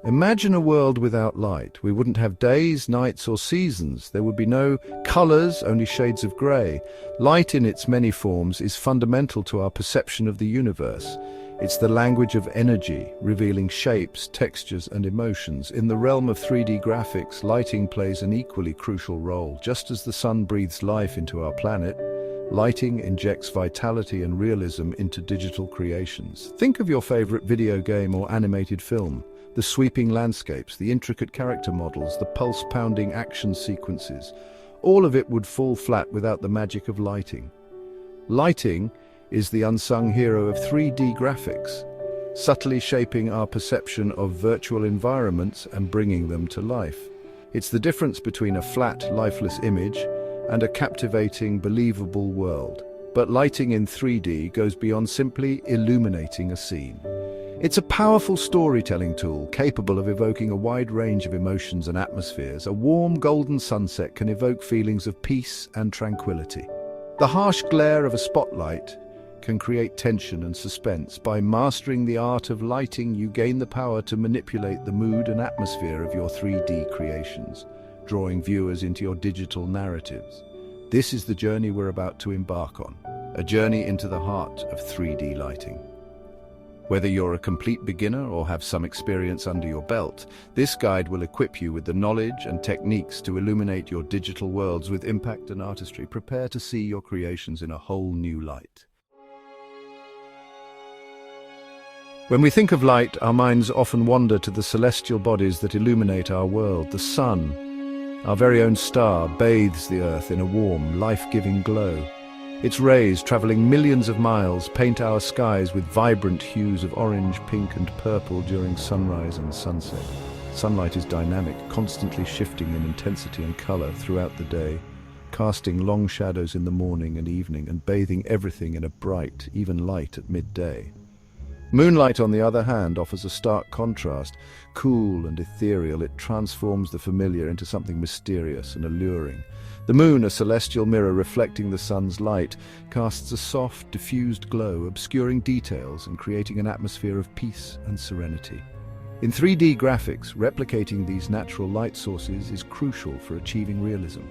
Imagine a world without light. We wouldn't have days, nights, or seasons. There would be no colors, only shades of gray. Light in its many forms is fundamental to our perception of the universe. It's the language of energy, revealing shapes, textures, and emotions. In the realm of 3D graphics, lighting plays an equally crucial role. Just as the sun breathes life into our planet, lighting injects vitality and realism into digital creations. Think of your favorite video game or animated film. The sweeping landscapes, the intricate character models, the pulse-pounding action sequences. All of it would fall flat without the magic of lighting. Lighting is the unsung hero of 3D graphics, subtly shaping our perception of virtual environments and bringing them to life. It's the difference between a flat, lifeless image and a captivating, believable world. But lighting in 3D goes beyond simply illuminating a scene. It's a powerful storytelling tool capable of evoking a wide range of emotions and atmospheres. A warm golden sunset can evoke feelings of peace and tranquility. The harsh glare of a spotlight can create tension and suspense. By mastering the art of lighting, you gain the power to manipulate the mood and atmosphere of your 3D creations, drawing viewers into your digital narratives. This is the journey we're about to embark on, a journey into the heart of 3D lighting. Whether you're a complete beginner or have some experience under your belt, this guide will equip you with the knowledge and techniques to illuminate your digital worlds with impact and artistry. Prepare to see your creations in a whole new light. When we think of light, our minds often wander to the celestial bodies that illuminate our world. The sun, our very own star, bathes the earth in a warm, life-giving glow. Its rays, traveling millions of miles, paint our skies with vibrant hues of orange, pink, and purple during sunrise and sunset. Sunlight is dynamic, constantly shifting in intensity and color throughout the day, casting long shadows in the morning and evening and bathing everything in a bright, even light at midday. Moonlight, on the other hand, offers a stark contrast. Cool and ethereal, it transforms the familiar into something mysterious and alluring. The moon, a celestial mirror reflecting the sun's light, casts a soft, diffused glow, obscuring details and creating an atmosphere of peace and serenity. In 3D graphics, replicating these natural light sources is crucial for achieving realism.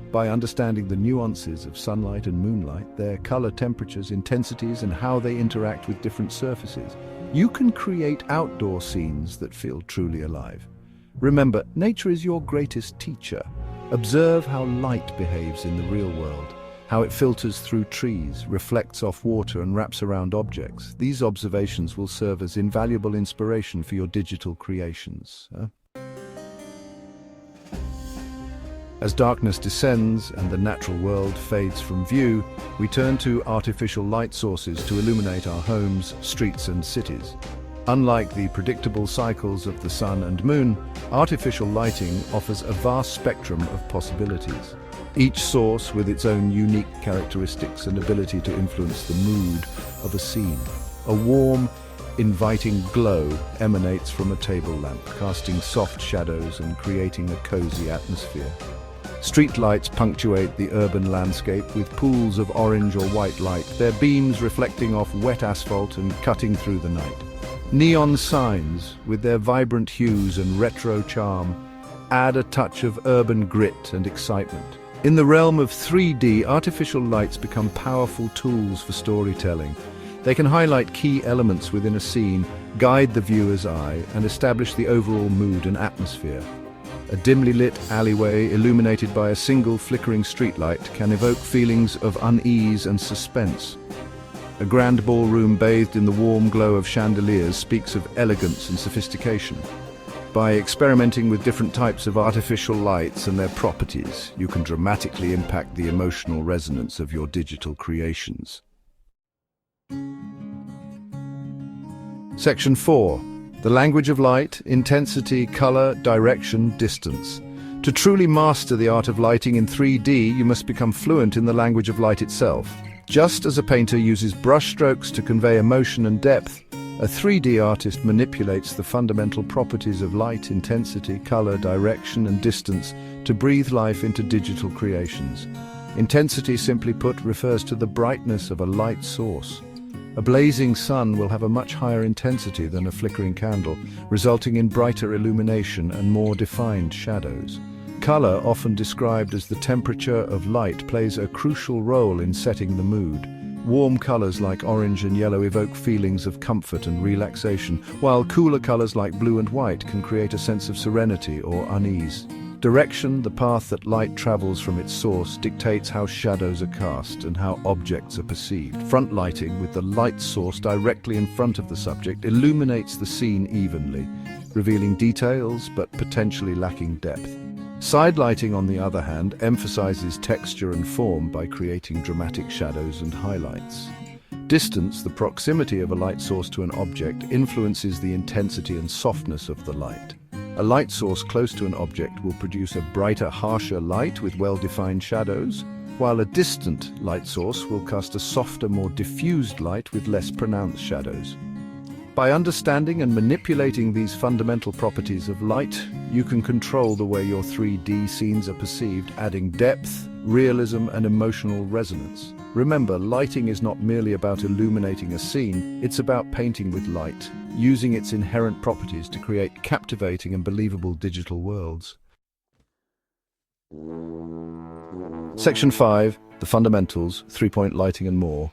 By understanding the nuances of sunlight and moonlight, their color temperatures, intensities, and how they interact with different surfaces, you can create outdoor scenes that feel truly alive. Remember, nature is your greatest teacher. Observe how light behaves in the real world, how it filters through trees, reflects off water, and wraps around objects. These observations will serve as invaluable inspiration for your digital creations. As darkness descends and the natural world fades from view, we turn to artificial light sources to illuminate our homes, streets, and cities. Unlike the predictable cycles of the sun and moon, artificial lighting offers a vast spectrum of possibilities. Each source with its own unique characteristics and ability to influence the mood of a scene. A warm, inviting glow emanates from a table lamp, casting soft shadows and creating a cozy atmosphere. Street lights punctuate the urban landscape with pools of orange or white light, their beams reflecting off wet asphalt and cutting through the night. Neon signs, with their vibrant hues and retro charm, add a touch of urban grit and excitement. In the realm of 3D, artificial lights become powerful tools for storytelling. They can highlight key elements within a scene, guide the viewer's eye, and establish the overall mood and atmosphere. A dimly lit alleyway illuminated by a single flickering streetlight can evoke feelings of unease and suspense. A grand ballroom bathed in the warm glow of chandeliers speaks of elegance and sophistication. By experimenting with different types of artificial lights and their properties, you can dramatically impact the emotional resonance of your digital creations. Section 4. The language of light, intensity, color, direction, distance. To truly master the art of lighting in 3D, you must become fluent in the language of light itself. Just as a painter uses brushstrokes to convey emotion and depth, a 3D artist manipulates the fundamental properties of light, intensity, color, direction, and distance to breathe life into digital creations. Intensity, simply put, refers to the brightness of a light source. A blazing sun will have a much higher intensity than a flickering candle, resulting in brighter illumination and more defined shadows. Color, often described as the temperature of light, plays a crucial role in setting the mood. Warm colors like orange and yellow evoke feelings of comfort and relaxation, while cooler colors like blue and white can create a sense of serenity or unease. Direction, the path that light travels from its source, dictates how shadows are cast and how objects are perceived. Front lighting, with the light source directly in front of the subject, illuminates the scene evenly, revealing details but potentially lacking depth. Side lighting, on the other hand, emphasizes texture and form by creating dramatic shadows and highlights. Distance, the proximity of a light source to an object, influences the intensity and softness of the light. A light source close to an object will produce a brighter, harsher light with well-defined shadows, while a distant light source will cast a softer, more diffused light with less pronounced shadows. By understanding and manipulating these fundamental properties of light, you can control the way your 3D scenes are perceived, adding depth, realism, and emotional resonance. Remember, lighting is not merely about illuminating a scene, it's about painting with light, using its inherent properties to create captivating and believable digital worlds. Section 5, The Fundamentals, 3-point lighting and more.